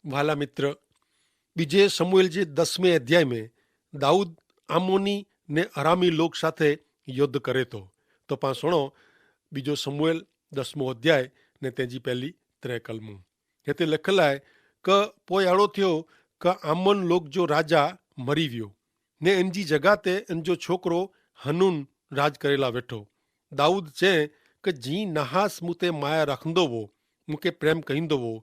वाला मित्र, बीजे शमूएल जे 10वें अध्याय में दाऊद आमोनी ने अरामी लोग साथे युद्ध करे तो पां सुणो बीजो शमूएल 10मो अध्याय ने तेजी पहली 3 कलमूं। हिते लिखल आहे क पोइ अहिड़ो थियो क आमोन लोग जो राजा मरी वियो ने इन जी जगह ते इन जो छोकरो हनून राज करेला वेठो। दाऊद चए क जी नहास मूं माया रखंदो वो, मूंखे प्रेम कहींदो वो,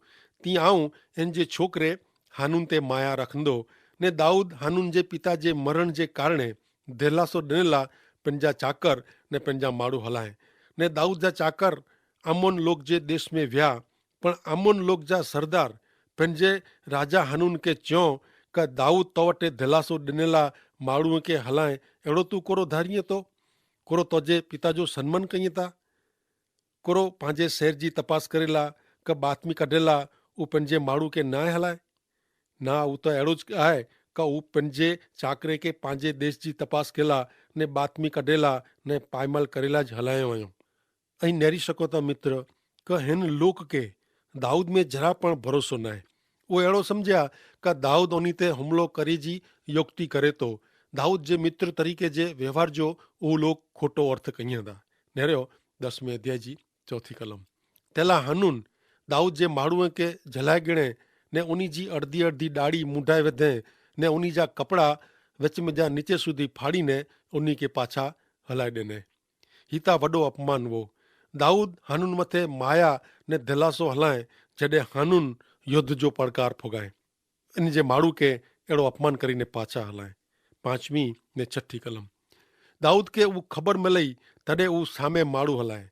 तीअं आऊं इन जे छोकरे हानून ते माया रखंदो। ने दाऊद हानून जे पिता जे मरण जे कारणे दिलासो ॾिनला पंहिंजा चाकर ने पंहिंजा माण्हू हलाए। ने दाऊद जा चाकर आमोन लोग जे देश में विया, पण आमोन लोग जा सरदार पंहिंजे राजा हानून खे चयो क दाऊद तो वटि दिलासो ॾिनला माण्हूअ खे हलाए, अहिड़ो तूं कोरो धारीअ तो, कोरो तुंहिंजे पिता जो सन्मान कईं था, कोरो पंहिंजे शहर जी तपास करेला क बातमी कढेला उहो पंहिंजे माण्हू खे न हलाए। ना उहो त अहिड़ो ज आहे क हू पंहिंजे चाकरे खे पंहिंजे देश जी तपास केला ने बातमी कढेला ने पायमाल करेला ज हलायो वयो। ऐं नेरी सको था मित्र क हिन लोक खे दाऊद में जरा पण भरोसो न आहे। उहो अहिड़ो सम्झिया क दाऊद उन ते हुमिलो करे जी युक्ति करे थो। दाऊद जे मित्र तरीक़े जे व्यवहार जो उहो लोग खोटो अर्थ कईं था। नेरियो 10वें अध्याय जी 4 कलम। तेला हनून दाऊद जे माण्हूअ खे जलाए गिणे ने उन जी अर्धी अर्धी ॾाढ़ी मुंडाए विधे ने उन जा कपिड़ा विच में जा नीचे सुधी फाड़ी ने उन खे पाछा हलाए ॾिने। ही त वॾो अपमान हो। दाऊद हानून मथे माया ने दिलासो हलाए जॾहिं हानून युद्ध जो पड़कार फुगाए इन जे माण्हू खे अहिड़ो अपमान करीने पाछा हलाए। 5वीं ने 6 कलम। दाऊद खे उहा ख़बर मिलई तॾहिं उहो सामे माण्हू हलाए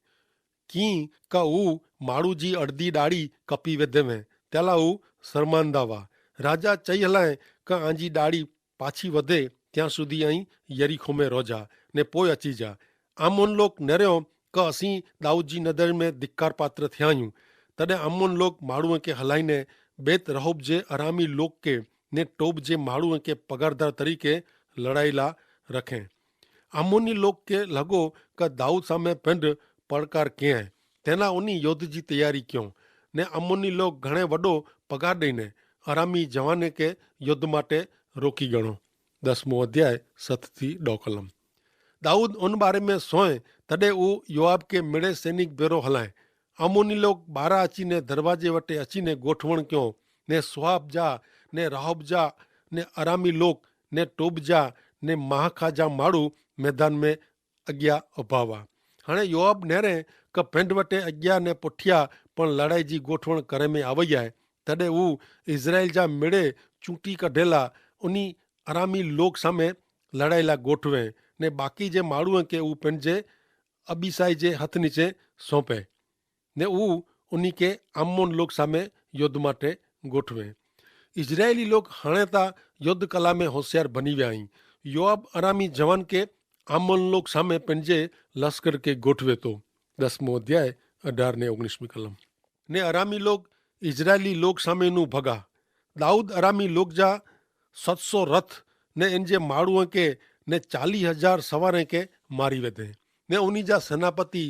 कीअं का हू माण्हू जी अर्धी ॾाढ़ी कपी विधे में त्याला हू शर्मांदा हुआ। राजा चई हलाए क आंजी ॾाढ़ी पाछी वधे ત્યાં સુધી અહીં यरीखो में रोजा ने पोइ अची जा। आमोन लोग नरियो क असीं दाऊद जी नज़र में धिक्कार पात्र थिया आहियूं। तॾहिं आमोन लोग माण्हूअ खे हलाईने बेत रहोब जे अरामी लोग के ने टोब जे माण्हूअ खे पगारदार तरीक़े लड़ाई ला रखें। आमोनी लोग के लॻो क दाऊद सामे पिंड पड़कार कीअं आहे, तेना उन युद्ध जी तैयारी कयूं ने अमोनी लोग घणे वॾो पगार ॾेने अरामी जवान खे युद्ध माटे रोकी गणो। 10मो अध्याय 7 थी 9 कलम। दाऊद उन बारे में सोए तॾहिं उहो योआब के मिड़े सैनिक बेरो हलाए। अमोनी लोग ॿारहं अची ने दरवाजे वटि अची ने गोठवण कयो ने सुहाब जा ने राहब जा ने अरामी लोग ने टोब जा ने महाखा जा माण्हू मैदान में अॻियां उभा हुआ। हाणे योआब नेरे क पिंड वटि अॻियां ने पुठियां पण लड़ाई जी गोठवण करे में आवई आहे। तॾहिं हू इज़राइल जा मिड़े चूंटी कढेला उन अरामी लोग सामे लड़ाई लाइ गोठवे ने बाक़ी जे माण्हूअ खे हू पंहिंजे अबीसाई जे हथ नीचे सौंपे ने हू उन खे आमोन लोग सामे युद्ध माटे गोठवे। इजरायली लोग हाणे त युद्ध कला में होशियार बनी विया आहिनि। योआब अरामी जवान के आमोन लोग सामे पंहिंजे लश्कर खे गोठवे थो। 10मो अध्याय 18 ने 19 कलम। ने अरामी लोग इजरायली लोग सामे नू भगा। दाऊद अरामी लोग जा 700 रथ ने इन जे माण्हूअ खे ने 40,000 सवारे खे मारी वेधे ने उन जा सेनापति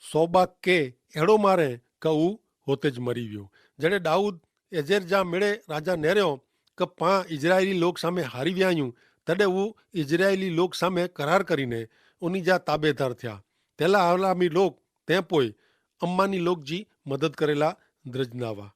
सोबाक के अहिड़ो मारे क हू होते ज मरी वियो। जॾहिं दाऊद एजेर जा मिड़े राजा नेरियो क पां इजरायली लोग सामे हारी विया आहियूं, तॾहिं हू इजरायली लोग सामे करार करीने उन जा ताबेदार थिया। तेला अरामी लोग तंहिं पोइ अम्मानी लोग जी मदद करेला द्रजंदा हुआ।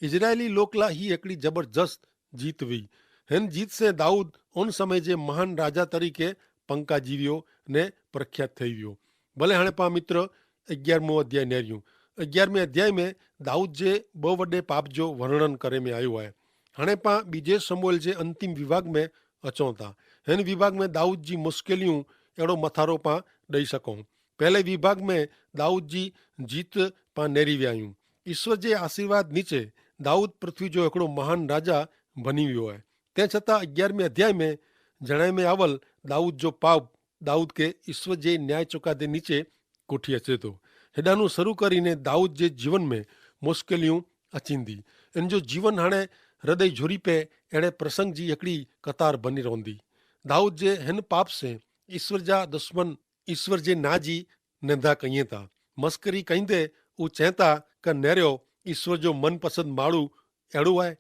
इजरायली लोक ला ही हिकिड़ी जबरदस्त जीत हुई। हिन जीत से दाऊद उन समय जे महान राजा तरीक़े पंका जीवियो ने प्रख्यात थी वियो। भले हाणे पां मित्र 11मो अध्याय नेरियूं। 11वें अध्याय में दाऊद जे 2 वॾे पाप जो वर्णन करे में आयो आहे। हाणे पां ॿिजे शमूएल जे अंतिम विभाग में अचूं था। हिन विभाग में दाऊद जी मुश्किलियूं अहिड़ो मथारो पां ॾेई सघूं। पहले विभाग में दाऊद जी जीत पां नेरी विया आहियूं। ईश्वर जे आशीर्वाद नीचे दाऊद पृथ्वी जो हिकिड़ो महान राजा बनी वियो आहे। तंहिं छतां 11वें अध्याय में जणे में अवल दाऊद जो पाप दाऊद खे ईश्वर जे न्याय चुकादे नीचे कोठी अचे थो। हेॾानू शुरू करीने दाऊद जे जीवन में मुश्किलियूं अचींदी। इन जो जीवन हाणे हृदय झुरी पे अहिड़े प्रसंग जी हिकिड़ी कतार बनी रहंदी। दाऊद जे हिन पाप से ईश्वर जा दुश्मन ईश्वर जे ना जी निंदा कईं था। मस्करी कंदे हू चवनि था क नेरियो ईश्वर जो मनपसंद माण्हू अहिड़ो आहे।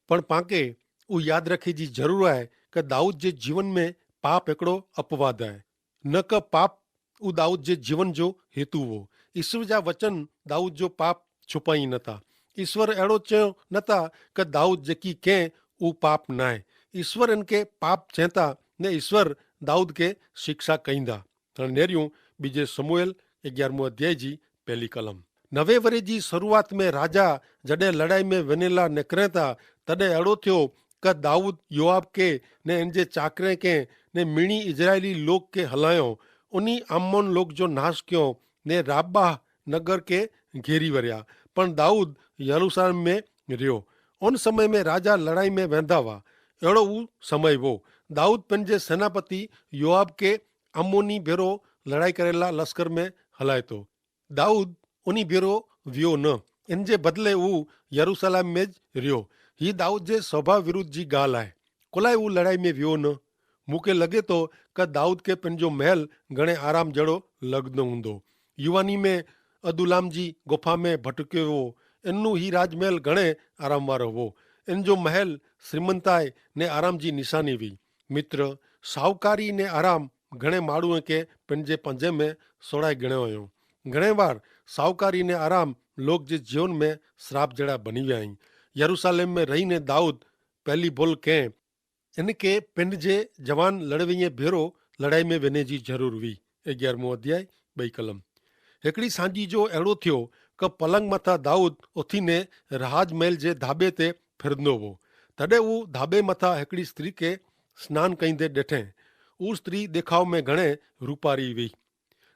पण पांखे उहो यादि रखे जी ज़रूरु आहे कि दाऊद जे जीवन में पाप हिकिड़ो अपवाद आहे, न क पाप उहो दाऊद जे जीवन जो हेतु हो। ईश्वर जा वचन दाऊद जो पाप छुपाई नथा। ईश्वर अहिड़ो चयो नथा कि दाऊद जेकी कंहिं उहो पाप न आहे। ईश्वर इनके पाप चवनि था ने ईश्वर दाऊद के शिक्षा कईंदा। हाणे नेरियूं बीजे समूएल 11 अध्याय जी पहली कलम। 9 वरे जी शुरूआत में राजा जॾहिं लड़ाई में वञेला निकिरे था तॾहिं अहिड़ो थियो कि दाऊद योआब के ने इन जे चाकरे के ने मिणी इजरायली लोग के हलायो, उन्हीं अम्मोन लोग जो नाश कयो ने राबा नगर के घेरी वरिया, पण दाऊद यरूशलेम में रहियो। उन समय में राजा लड़ाई में वेंदा हुआ। अहिड़ो उहो समय हो। दाऊद पंहिंजे सेनापति योआब के अम्मोनी भेरो लड़ाई करेला लश्कर में हलाए थो। दाऊद उन भेरो वियो न, इन जे बदिले उहो यरूशलेम में रहियो। ही दाऊद जे स्वभाव विरुद्ध जी ॻाल्हि आहे। कुलाए उहो लड़ाई में वियो न। मूंखे लॻे थो कि दाऊद खे पंहिंजो महल घणे आराम जहिड़ो लॻंदो हूंदो। युवानी में अदुलाम जी गुफ़ा में भटकियो हो। इनू ही राजमहल घणे आराम वारो हो। इन जो महल श्रीमंताई ने आराम जी निशानी हुई। मित्र, साहूकारी ने आराम घणे माण्हूअ खे पंहिंजे पंजे में सोड़ाए गिणियो हुयो। घणे बार साहूकारी ने आराम लोग जे जीवन में श्राप जहिड़ा बनी विया आहिनि। यरूशलेम में रही ने दाऊद पहली भुल कंहिं इनके पिंड जे जवान लड़वईअ भेरो लड़ाई में वञे जी ज़रूरु हुई। 11 अध्याय 2 कलम। हिकिड़ी सांझी जो अहिड़ो थियो कि पलंग मथां दाऊद उथी ने राज महल जे धाबे ते फिरंदो हो। तॾहिं उहो धाबे मथां हिकिड़ी स्त्री खे सनानु कंदे ॾिठे। उहा स्त्री ॾेखाव में घणे रूपारी हुई।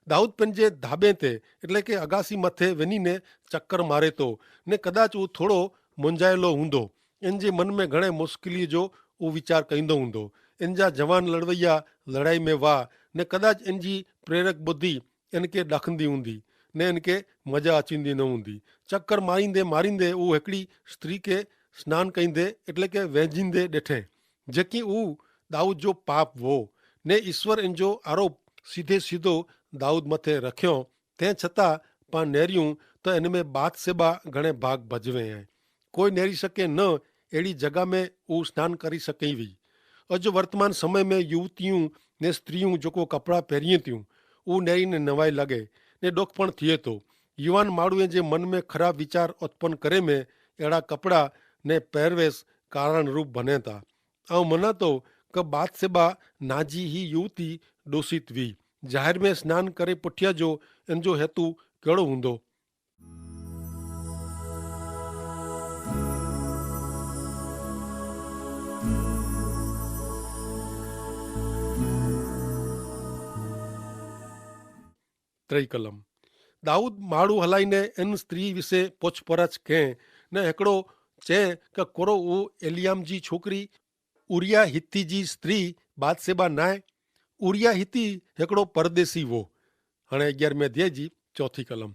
दाऊद पंहिंजे धाबे ते એટલે કે अगासी मथे वञी ने चक्कर मारे थो ने कदाच उहो थोरो मुंझायलो हूंदो। इन जे मन में घणे मुश्किली जो उहो वीचार कंदो हूंदो। इन जा जवान लड़वैया लड़ाई में वाह ने कदाच इन जी प्रेरक बुद्धि इनके ॾखंदी हूंदी ने इनके मज़ा अचींदी न हूंदी। चक्कर मारींदे मारींदे उहो हिकिड़ी स्त्री खे सनानु कंदे એટલે કે वेझींदे ॾिठे, जेकी उहो दाऊद जो पाप हो ने ईश्वर इन जो आरोप सीधे सीधो दाऊद मथे रखियो। तंहिं छतां पाण नेरियूं त इन में बादशेबा घणे भाग भजवे हैं। कोई नेरी सके न अहिड़ी जॻह में उहो सनानु करी सघई हुई। अॼु वर्तमान समय में युवतियूं ने स्त्रियूं जेको कपिड़ा पहिरियूं थियूं उहो नेरी ने नवाई लॻे ने ॾोखपण थिए थो। युवान माण्हूअ जे मन में ख़राब वीचार उत्पन्न करे में अहिड़ा कपिड़ा ने पहिरवेश कारण रूप बने था। ऐं मना थो कि बादशेबा नाजी ही युवती ॾोषित हुई। ज़ाहिर में सनानु करे पुठिया जो इन जो हेतु कहिड़ो हूंदो? त्रई कलम। दाऊद माण्हू हलाईने इन स्त्री विषे पुछपरछ कंहिं ने हिकिड़ो चए कि कोरो उहो एलियाम जी छोकिरी उरिया हिती जी स्त्री बादशेबा न आहे। उरिया हिती हिकिड़ो परदेसी हो। हाणे 11 अध्याय जी 4 कलम।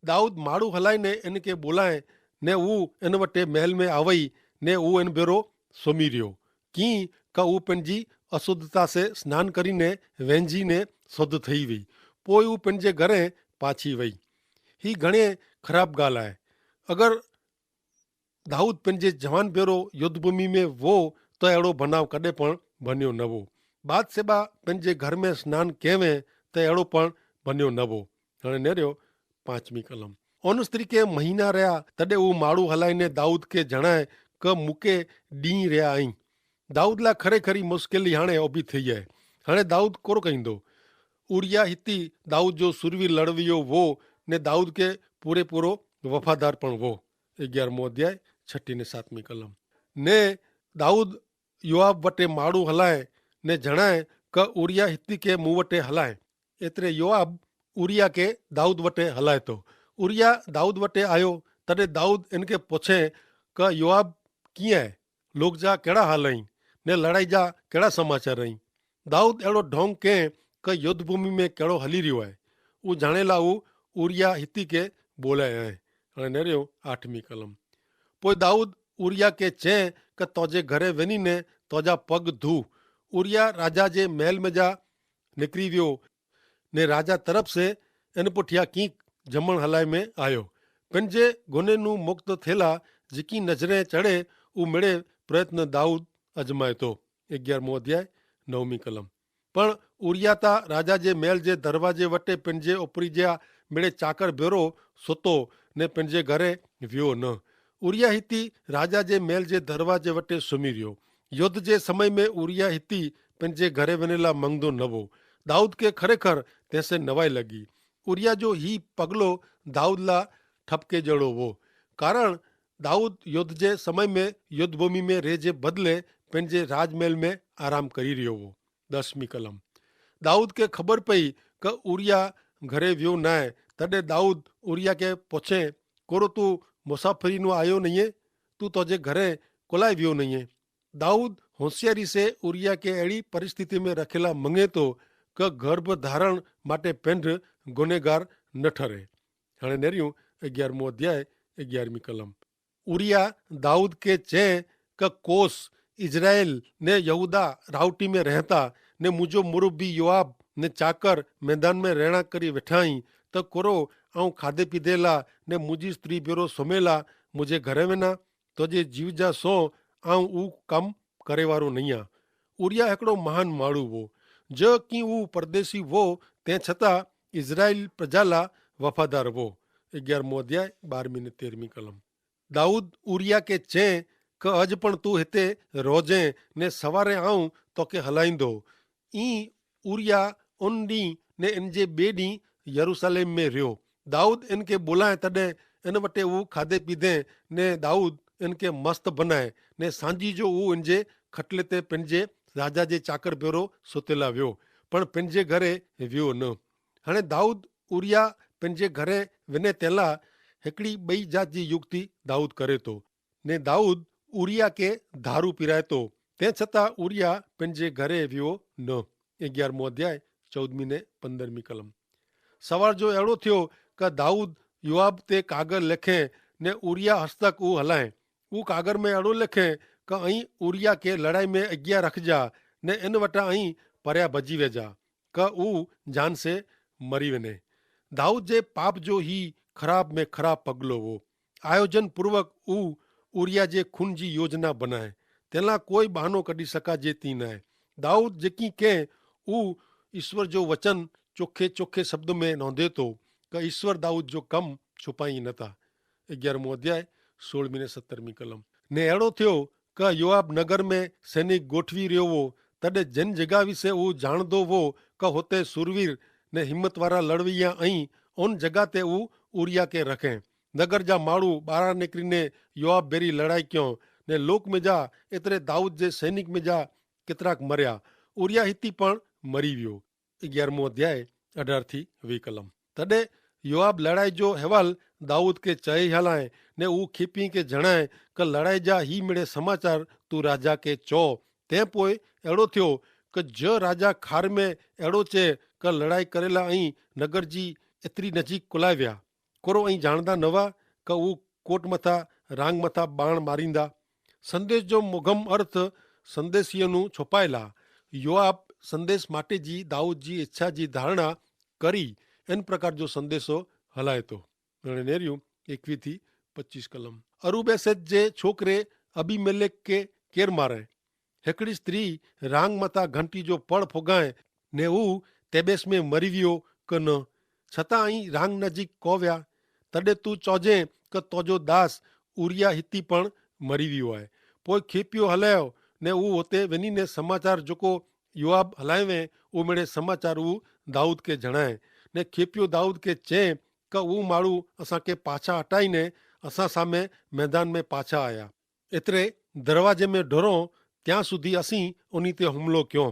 दाऊद माण्हू हलाईने इनके बोलाए ने उहो इन वटे महल में आवई ने उहो इन भेरो सुम्ही रहियो। कीअं का उहो पंहिंजी अशुद्धता से सनानु करीने वेंझी ने शुद्ध थी हुई। पोइ उहो पंहिंजे घरे पाछी वई। ही घणे ख़राब ॻाल्हि आहे। अगरि दाऊद पंहिंजे जवान भेरो युद्ध भूमि में वो त अहिड़ो बनाव कॾहिं पण बनियो न हो। बादशेबा पंहिंजे घर में सनानु कयवे त अहिड़ो पण बनियो न हो। हाणे नेरियो 5वीं कलम। उन स्त्री के महीना रहिया तॾहिं उहो माण्हू हलाईने दाऊद खे जणाए कि मूंखे ॾींहुं रहिया आहीं। दाऊद लाइ खरे खरी मुश्किल हाणे उभी थी आहे। हाणे दाऊद कोरो कंदो। उरिया हिती दाऊद जो सुरवीर लड़वियो वो ने दाऊद के पूरे पूरो वफ़ादार पण वो। 11 अध्याय 6 ने 7 कलम। ने दाऊद योआब वटे माण्हू हलाए ने जणाए कि उरिया हिती के मूं वटे हलाए। एतिरे योआब उरिया के दाऊद वटे हलाए थो। उरिया दाऊद वटे आयो तॾहिं दाऊद इनके पुछे कि योआब कीअं आहे, लोग जा कहिड़ा हाल आहिनि ने लड़ाई जा कहिड़ा समाचार आहिनि। दाऊद अहिड़ो ढोंग कंहिं कि युद्ध भूमि में कहिड़ो हली रहियो आहे उहो जाणे ला उहो उरिया हिती के बोलाए आहे। हाणे नेरियो 8 कलम। पोइ दाऊद उरिया के चए कि तोजे घरे वञी ने तोजा पग धू। उरिया राजा जे महल में जा निकिरी वियो ने राजा तरफ़ से इन पुठिया कीं जमण हलाए में आयो। पंहिंजे गुने नू मुक्त थियला जेकी नज़रें चढ़े वो मेड़े प्रयत्न दाऊद अजमाए तो। 11मो अध्याय 9મી कलम। पण उरिया ता राजा जे महल जे दरवाजे वटे पंहिंजे उपरिजिया मेड़े चाकर भेरो सुतो ने पंहिंजे घरे वियो न। उरिया हिती राजा जे महल जे दरवाजे वटे सुम्ही रहियो। युद्ध जे समय में उरिया हिती पंहिंजे घरे वञेला मंगदो न हो। दाऊद खे खरेखर तंहिंसे नवाई लॻी। उरिया जो ही पगलो दाऊद ला ठपके जहिड़ो हो। कारण दाऊद युद्ध जे समय में युद्ध भूमि में रहे जे बदले पंहिंजे राजमहल में आराम करी रहियो हो। 10મી कलम। दाऊद खे ख़बर पई क उरिया घरे वियो न आहे। तॾहिं दाऊद उरिया खे पुछे, कोरो तू मुसाफ़िरी नो आयो नहीं है, तू तुझे घरे कोलाए वियो नहीं है। दाऊद होशियारी से उरिया के अड़ी परिस्थिति में रखेला मंगे तो क गर्भ धारण माटे पेंड गुनेगार न ठरे। हाणे नेरियूं 11मो अध्याय 11મી कलम। उरिया दाऊद के चए क कोस इजराइल ने यहूदा रावटी में रहता ने मुझो मुरब्बी योआब ने चाकर मैदान में रहना करी वेठाई त कोरो आऊं खाधे पीधेला ने मुझी स्त्री बेरो सुमेला मुझे घरे वेना तुझे जीव जा सो आऊं ऊ कम करे वारो नहीं आ। उरिया हिकिड़ो महान माण्हू हो। जो कि ऊ परदेसी हो तंहिं छतां इज़राइल प्रजा ला वफ़ादार हो। 11मो अध्याय 12મી ने 13મી कलम। दाऊद उरिया के चए क अज पण तू हिते रोजे ने सवारे आऊं तोखे हलाईंदो। ई उरिया उन ॾींहुं ने इन जे ॿिए ॾींहुं यरूशलेम में रहियो। दाऊद इनके बुलाए तॾहिं इन वटे ऊ खाधे पीधे ने दाऊद इनके मस्त बनाए ने सांझी जो ऊ इन जे खटले ते पंहिंजे राजा जे चाकर भेरो सुतेला वियो, पण पंहिंजे घरे वियो न। हाणे दाऊद उरिया पंहिंजे घरे वञे तेला हिकिड़ी ॿई जात जी युक्ति दाऊद करे थो ने दाऊद उरिया के दारू पिराए थो। तंहिं छतां उरिया पंहिंजे घरे वियो न। 11मो अध्याय 14મી ने 15મી कलम। सवार जो अहिड़ो थियो क दाऊद योआब ते कागर लिखे ने उरिया हस्तक ऊ हलाए। ऊ कागर में अहिड़ो लिखे क अई उरिया के लड़ाई में अॻियां रखजा ने इन वटां अई परियां भॼी वेजा क ऊ जान से मरी वञे। दाऊद जे पाप जो ही ख़राब में ख़राब पगलो हो। आयोजन पूर्वक ऊ उरिया जे खून जी योजना बनाए। तेला कोई बहानो कढी सघाजे थी न आहे। दाऊद जेकी के ऊ ईश्वर जो वचन चोखे चोखे शब्द में नोंधे थो क ईश्वर दाऊद जो कम छुपाई नथा। 11मो अध्याय 16મી ने 17મી कलम। ने अहिड़ो थियो क योआब नगर में सैनिक गोठवी रहियो हो। तॾहिं जिन जगह विसे ऊ जाणदो हो क हुते सुरवीर ने हिम्मत वारा लड़वैया ऐं उन जगह ते ऊ उरिया के रखे। नगर जा माण्हू ॿाहिरां निकिरीने योआब बेरी लड़ाई कयो ने लोक में जा एतिरे दाऊद जे सैनिक में जा केतिराक मरिया। उरिया हिती पण मरी वियो। 11मो अध्याय 18 थी 20 कलम। तॾहिं योआब लड़ाई जो अहवाल दाऊद के चए हलाए ने ऊ खीपी के जणाए क लड़ाई जा ही मिड़े समाचार तू राजा के चओ। तंहिं पोइ अहिड़ो थियो क जो राजा खार में अहिड़ो चए क लड़ाई करेला ऐं नगर जी एतिरी नजीक कुलाए विया। कोरो ऐं जाणदा न हुआ क ऊ कोट मथा रांग मथा बाण मारींदा। संदेश जो मुगम अर्थ संदेशियनु छुपायला। योआब संदेश माटे जी दाऊद जी इच्छा जी धारणा करी इन प्रकार जो संदेशो हलाए तो। नेरियूं 21 थी 25 कलम। अरूबेसेत जे छोकरे अबीमेलेक के केर मारे। हिकिड़ी स्त्री रांग मथा घंटी जो पड़ फुगाए ने ऊ तेबेस में मरी वियो क न। छतां ई रांग नजीक को विया। तॾहिं तू चौजे क तुंहिंजो दास उरिया हिती पण मरी वियो आहे। पोइ खेपियो हलायो ने ऊ हुते वञी ने समाचार जेको योआब हलाए वे ऊ मिड़े समाचार ऊ दाऊद के जणाए ने खेपियो दाऊद के चए क ऊ माण्हू असांखे पाछा हटाईने असां सामे मैदान में पाछा आया। एतिरे दरवाजे में डोरो ત્યાં સુધી असीं उन ते हुमिलो कयो।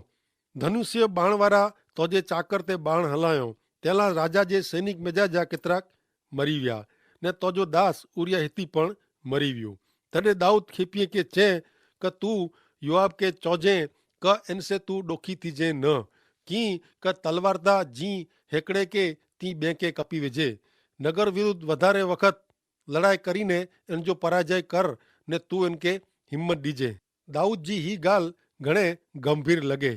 धनुष्य बाण वारा तुंहिंजे चाकर ते बाण हलायो। तेला राजा जे सैनिक मेजा जा केतिराक मरी विया ने तुंहिंजो दास उरिया हिती पण मरी वियो। तॾहिं दाऊद खेपीअ के चए क तू योआब के चौजे क इनसे तू ॾोखी थीजे न की क तलवार दा जी हिकिड़े के ती ॿिए के कपी विझे। नगर विरुद्ध वधारे वक़्त लड़ाई करीने इन जो पराजय कर ने तू इनके हिम्मत ॾिजे। दाऊद जी ही ॻाल्हि घणे गंभीर लॻे।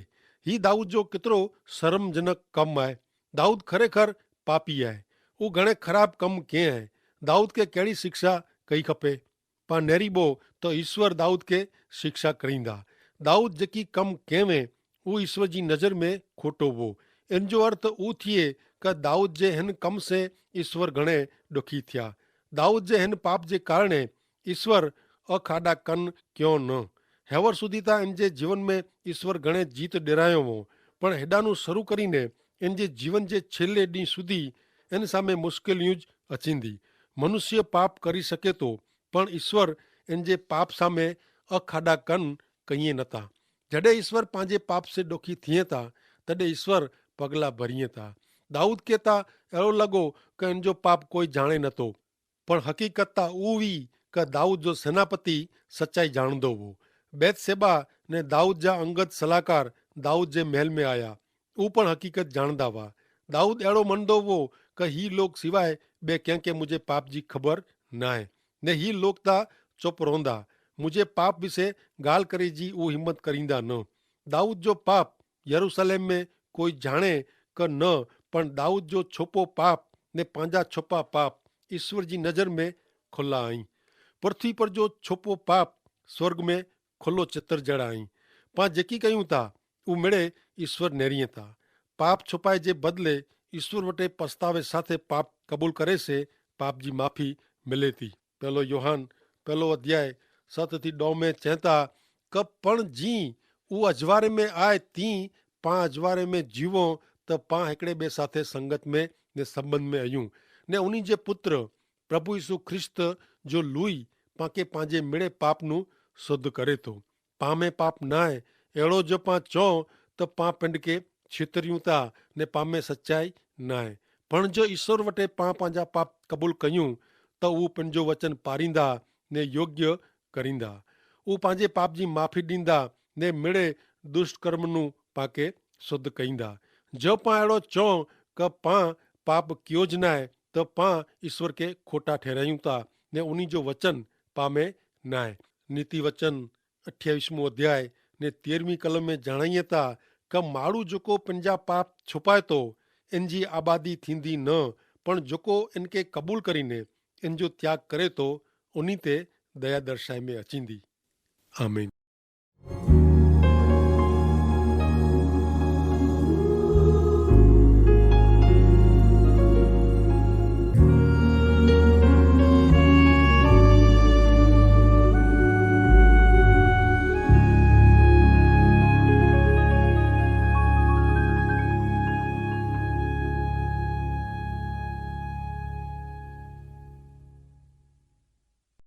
ही दाऊद जो केतिरो शर्मजनक कमु आहे। दाऊद खरेखर पापी आहे। हू घणे ख़राब कमु कये आहे। दाऊद खे कहिड़ी शिक्षा कई खपे। पा नेरीबो तो ईश्वर दाऊद के शिक्षा करींदा। दाऊद जकी कम केवें वो ईश्वर जी नज़र में खोटो वो। इन जो अर्थ ऊ थिए कि दाऊद जे हिन कम से ईश्वर घणे दुखी थिया। दाऊद जे हिन पाप जे कारणे ईश्वर अखाड़ा कन क्यों न। हेवर सुधी ता इन जे जीवन में ईश्वर घणे जीत डेरायो हो, पण हेडानु शुरू करीने इन जे जीवन जे छेल्ले डी सुधी इन सामे मुश्किलियूं ज अचींदी। मनुष्य पाप करी सके तो, पण ईश्वर इन जे पाप सामे अखाड़ा कन कईए नता। जॾहिं ईश्वर पंहिंजे पाप से दुखी थिए था तॾहिं ईश्वर पगला भरीए था। दाऊद के ता अहिड़ो लॻो कि इन जो पाप कोई जाणे नथो, पण हक़ीक़त ता उहा हुई कि दाऊद जो सेनापति सच्चाई ॼाणंदो हो। बैतसेबा ने दाऊद जा अंगत सलाहकार दाऊद जे महल में आया, उहो पण हक़ीक़त ॼाणंदा हुआ। दाऊद अहिड़ो मञंदो हो कि ही लोग सिवाय ॿिए कंहिंखे मुंहिंजे पाप जी ख़बर न आहे, ने ही लोग ता चुप रहंदा, मुझे पाप विषय ॻाल्हि करे जी उहो हिम्मत करींदा न। दाऊद जो पाप यरूशलेम में कोई जाणे क न, पण दाऊद जो छुपो पाप ने पंहिंजा छुपा पाप ईश्वर जी नज़र में खुला आहीं। पृथ्वी पर जो छुपो पाप स्वर्ग में खुलो चित्र जड़ा आहीं। पां जेकी कयूं था उ मिड़े ईश्वर नेरीअ था। पाप छुपाए जे बदले ईश्वर वटे पछतावे साथे पाप कबूल करे से पाप जी माफ़ी मिले थी। पहलो योहान पहलो अध्याय 7 થી 9 में चवंदा क पण जी उ अजवारे में आए ती पां अजवारे में जीवो त पां हिकिड़े ॿिए साथे संगत में ने संबंध में आहियूं ने उन्ही जे पुत्र प्रभु यीशु ख्रिस्त जो लुई पांखे पंहिंजे मिड़े पाप नु शुद्ध करे थो। पां में पाप न आहे, अहिड़ो जो पां चओ त पां पिंड के छितरियूं था ने पां में सच्चाई न आहे। पण जो ईश्वर वटे पां पंहिंजा पाप क़बूल कयूं त उहो पंहिंजो वचन पारींदा ने योग्य करींदा। उहो पंहिंजे पाप जी माफ़ी ॾींदा ने मिड़े दुष्ट कर्म नु पाके शुद्ध कईंदा। जो पां अहिड़ो चओ कि पां पाप कयो ज न आहे त पां ईश्वर के खोटा ठहरायूं था ने उन्ही जो वचन पां में न आहे। नीति वचन 28 अध्याय ने 13वीं कलम में ॼाणाईए था कि माण्हू जेको पंहिंजा पाप छुपाए थो इन जी आबादी थींदी न, पण जेको इनके क़बूल करीने इन जो त्याग करे थो उन्ही ते दया दर्शाए में अचींदी। आमीन।